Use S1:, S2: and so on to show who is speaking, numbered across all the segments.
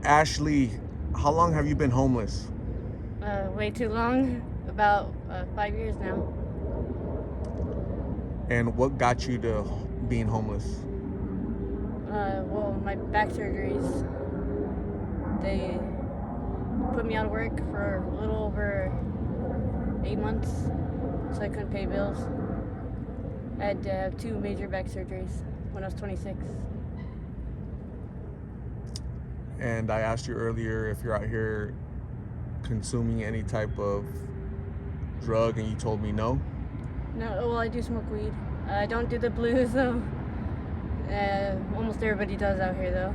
S1: Ashley, how long have you been homeless?
S2: Way too long. About 5 years now.
S1: And what got you to being homeless?
S2: Well, my back surgeries, they put me out of work for a little over 8 months, so I couldn't pay bills. I had to have two major back surgeries when I was 26.
S1: And I asked you earlier if you're out here consuming any type of drug, and you told me no.
S2: No, well, I do smoke weed. I don't do the blues though. Almost everybody does out here though.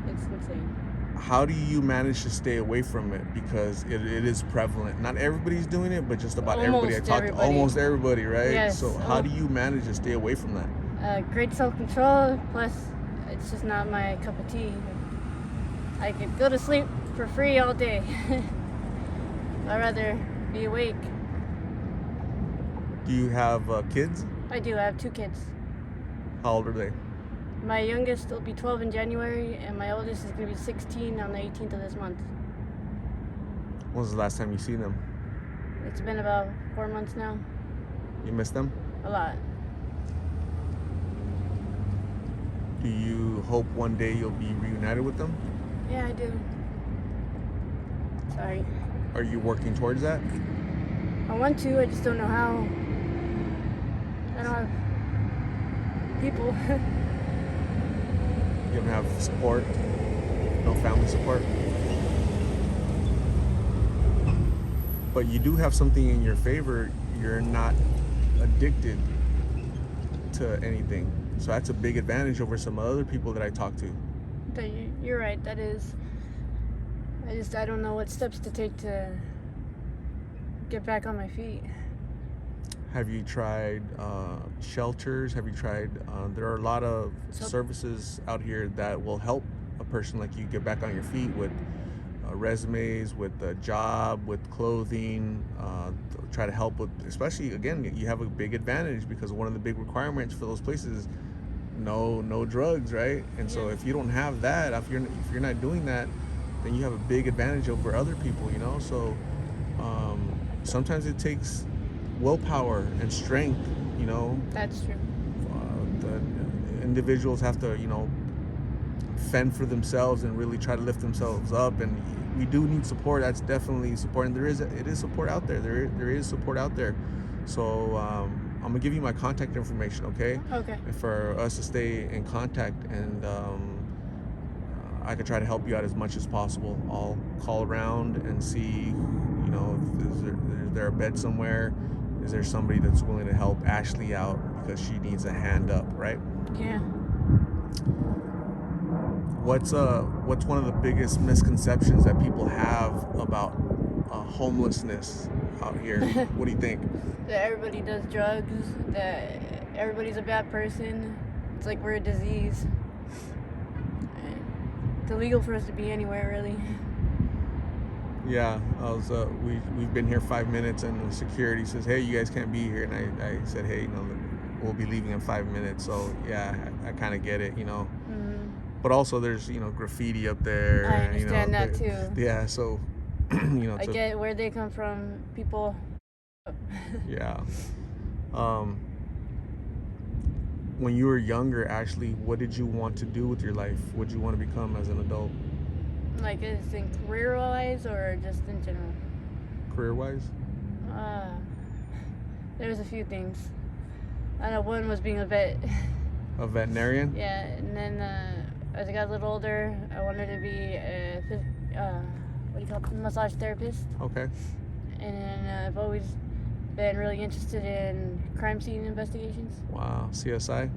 S2: It's insane.
S1: How do you manage to stay away from it? Because it is prevalent. Not everybody's doing it, but just about everybody I
S2: Almost
S1: talked to.
S2: everybody.
S1: Almost everybody, right?
S2: Yes.
S1: So how do you manage to stay away from that?
S2: Great self-control, plus it's just not my cup of tea. I could go to sleep for free all day. I'd rather be awake.
S1: Do you have kids?
S2: I do. I have two kids.
S1: How old are they?
S2: My youngest will be 12 in January, and my oldest is going to be 16 on the 18th of this month.
S1: When was the last time you seen them?
S2: It's been about 4 months now.
S1: You miss them?
S2: A lot.
S1: Do you hope one day you'll be reunited with them?
S2: Yeah, I do. Sorry.
S1: Are you working towards that?
S2: I want to, I just don't know how. I don't have people.
S1: You don't have support? No family support? But you do have something in your favor. You're not addicted to anything. So that's a big advantage over some other people that I talk to.
S2: You're right, that is. I don't know what steps to take to get back on my feet.
S1: Have you tried shelters? Have you tried, there are a lot of services out here that will help a person like you get back on your feet with resumes, with a job, with clothing, try to help with, especially, again, you have a big advantage because one of the big requirements for those places is no drugs, right? And so if you don't have that, if you're not doing that, then you have a big advantage over other people, you know? So sometimes it takes willpower and strength, you know?
S2: That's true.
S1: The individuals have to, fend for themselves and really try to lift themselves up, and we do need support. That's definitely support, and it is support out there. There is support out there. So I'm gonna give you my contact information, okay?
S2: Okay.
S1: For us to stay in contact, and I could try to help you out as much as possible. I'll call around and see, is there a bed somewhere? Is there somebody that's willing to help Ashley out because she needs a hand up, right?
S2: Yeah.
S1: What's one of the biggest misconceptions that people have about homelessness out here? What do you think?
S2: That everybody does drugs, that everybody's a bad person. It's like we're a disease. It's illegal for us to be anywhere, really.
S1: Yeah, we've been here 5 minutes, and the security says, "Hey, you guys can't be here." And I said, "Hey, we'll be leaving in 5 minutes." So yeah, I kind of get it,
S2: Mm-hmm.
S1: But also, there's graffiti up there.
S2: I understand that too.
S1: Yeah, so
S2: I get where they come from, people.
S1: Yeah. When you were younger, Ashley, what did you want to do with your life? What did you want to become as an adult?
S2: Like, is in career-wise or just in general?
S1: Career-wise?
S2: There's a few things. I know one was being a vet.
S1: A veterinarian?
S2: Yeah, and then as I got a little older, I wanted to be a massage therapist.
S1: Okay.
S2: And then I've always been really interested in crime scene investigations.
S1: Wow, CSI?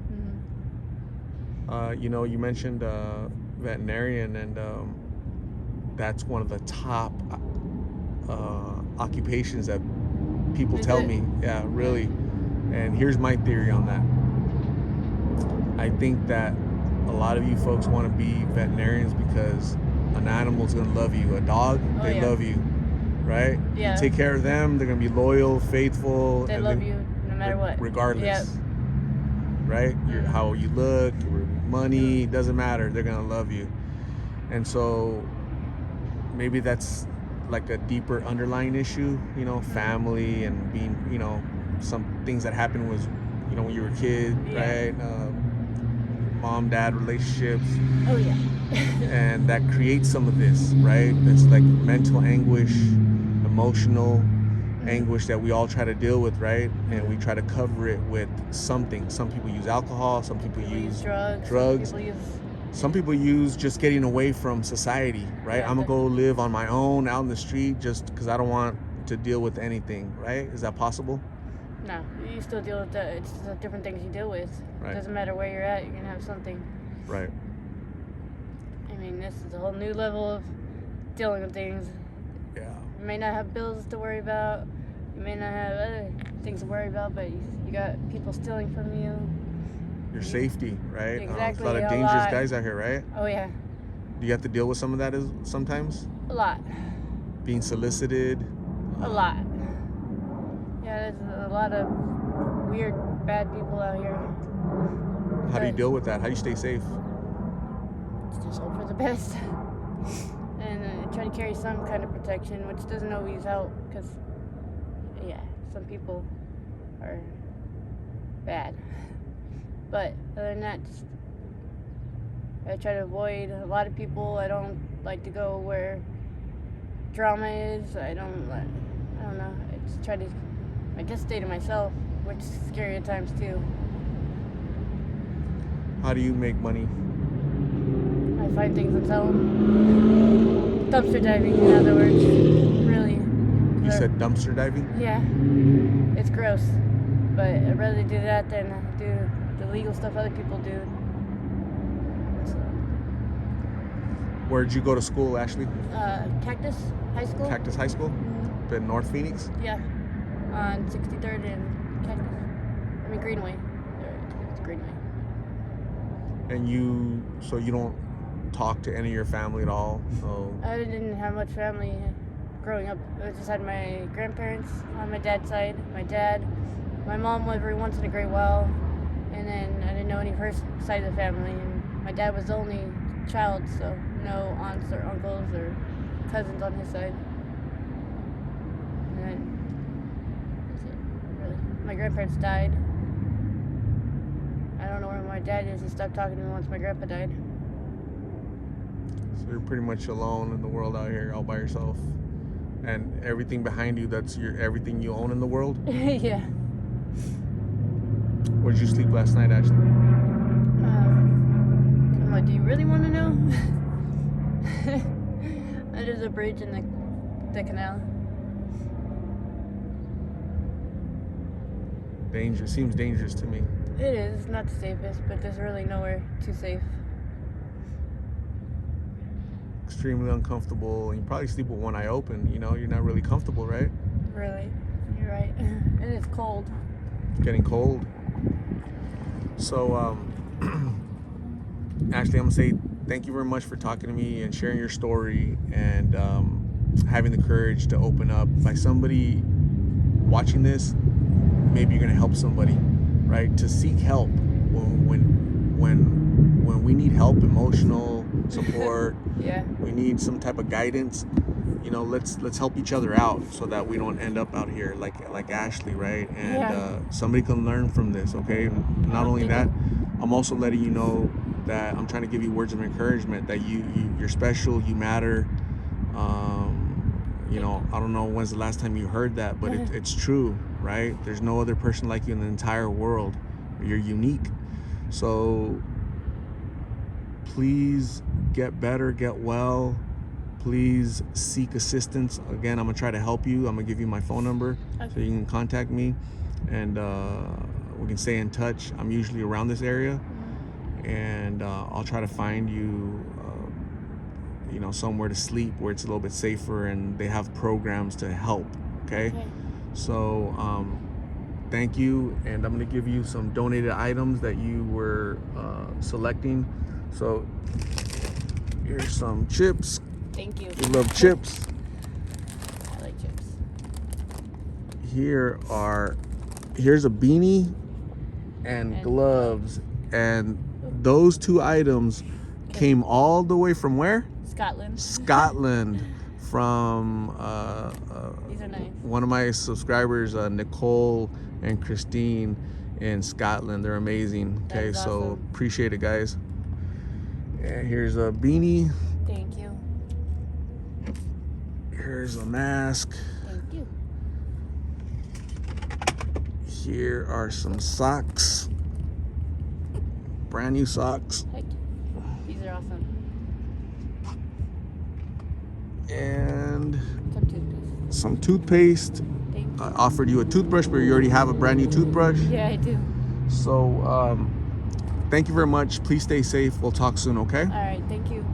S2: Mm-hmm.
S1: You mentioned veterinarian, and that's one of the top occupations that people tell me. Yeah, really. And here's my theory on that. I think that a lot of you folks want to be veterinarians because an animal's going to love you. A dog, they love you, right?
S2: Yeah.
S1: You take care of them, they're going to be loyal, faithful.
S2: They love you no matter what.
S1: Regardless.
S2: Yep.
S1: Right? How you look, your money, doesn't matter. They're going to love you. And so maybe that's like a deeper underlying issue, you know, family and being, you know, some things that happened was, you know, when you were a kid,
S2: Yeah.
S1: right? Mom, dad relationships,
S2: Oh yeah.
S1: and that creates some of this, right? It's like mental anguish, emotional anguish that we all try to deal with, right? And we try to cover it with something. Some people use alcohol, some people use drugs. Some people use just getting away from society, right?
S2: Yeah,
S1: I'm gonna go live on my own out in the street just because I don't want to deal with anything, right? Is that possible?
S2: No, you still deal with that. It's the different things you deal with.
S1: Right.
S2: It doesn't matter where you're at, you're gonna have something.
S1: Right.
S2: I mean, this is a whole new level of dealing with things.
S1: Yeah.
S2: You may not have bills to worry about. You may not have other things to worry about, but you got people stealing from you.
S1: Your safety, right?
S2: Exactly.
S1: There's a lot of dangerous guys out here, right?
S2: Oh yeah.
S1: Do you have to deal with some of that sometimes?
S2: A lot.
S1: Being solicited?
S2: A lot. Yeah, there's a lot of weird, bad people out here.
S1: How do you deal with that? How do you stay safe?
S2: Just hope for the best. And try to carry some kind of protection, which doesn't always help because, yeah, some people are bad. But other than that, just I try to avoid a lot of people. I don't like to go where drama is. I don't know. I just try to, I just stay to myself, which is scary at times too.
S1: How do you make money?
S2: I find things and sell them. Dumpster diving, in other words. Really.
S1: You said dumpster diving?
S2: Yeah. It's gross. But I'd rather do that than do the legal stuff other people do. So,
S1: Where'd you go to school, Ashley?
S2: Cactus High School.
S1: Cactus High School?
S2: Mm-hmm.
S1: In North Phoenix?
S2: Yeah. On 63rd and Cactus. I mean Greenway. It's Greenway.
S1: And so you don't talk to any of your family at all? So
S2: I didn't have much family growing up. I just had my grandparents on my dad's side, my dad, my mom every once in a great while, and then I didn't know any of her side of the family. And my dad was the only child, so no aunts or uncles or cousins on his side. And then that's it, really. My grandparents died. I don't know where my dad is. He stopped talking to me once my grandpa died.
S1: So you're pretty much alone in the world out here, all by yourself. And everything behind you, that's everything you own in the world?
S2: Yeah.
S1: Where'd you sleep last night, Ashley?
S2: Come on, do you really want to know? There's a bridge in the canal.
S1: Seems dangerous to me.
S2: It is. It's not the safest, but there's really nowhere too safe.
S1: Extremely uncomfortable. You probably sleep with one eye open. You know, you're not really comfortable, right?
S2: Really. You're right. And it's cold.
S1: Getting cold. So, Ashley, I'm gonna say thank you very much for talking to me and sharing your story and having the courage to open up. By somebody watching this, maybe you're gonna help somebody, right? To seek help when we need help, emotional support.
S2: Yeah.
S1: We need some type of guidance. You know, let's help each other out so that we don't end up out here like Ashley, right? And somebody can learn from this, okay? Not only that, I'm also letting you know that I'm trying to give you words of encouragement that you're special, you matter. You know, I don't know when's the last time you heard that, but it's true, right? There's no other person like you in the entire world. You're unique. So please get better, get well. Please seek assistance. Again, I'm gonna try to help you. I'm gonna give you my phone number so you can contact me, and we can stay in touch. I'm usually around this area, and I'll try to find you, you know, somewhere to sleep where it's a little bit safer and they have programs to help. Okay. So thank you, and I'm gonna give you some donated items that you were selecting. So here's some chips.
S2: Thank you.
S1: You love chips.
S2: I like chips.
S1: Here's a beanie and gloves, and those two items came all the way from where? Scotland from
S2: These are nice.
S1: one of my subscribers, Nicole and Christine in Scotland. They're amazing.
S2: That
S1: Okay,
S2: is
S1: so
S2: awesome.
S1: appreciate it, guys. And here's a beanie.
S2: Thank you.
S1: Here's a mask.
S2: Thank you.
S1: Here are some socks. Brand new socks.
S2: Heck. These are awesome.
S1: And
S2: Some toothpaste.
S1: some toothpaste.
S2: Thank you.
S1: I offered you a toothbrush, but you already have a brand new toothbrush.
S2: Yeah, I do.
S1: So thank you very much. Please stay safe. We'll talk soon, okay?
S2: All right. Thank you.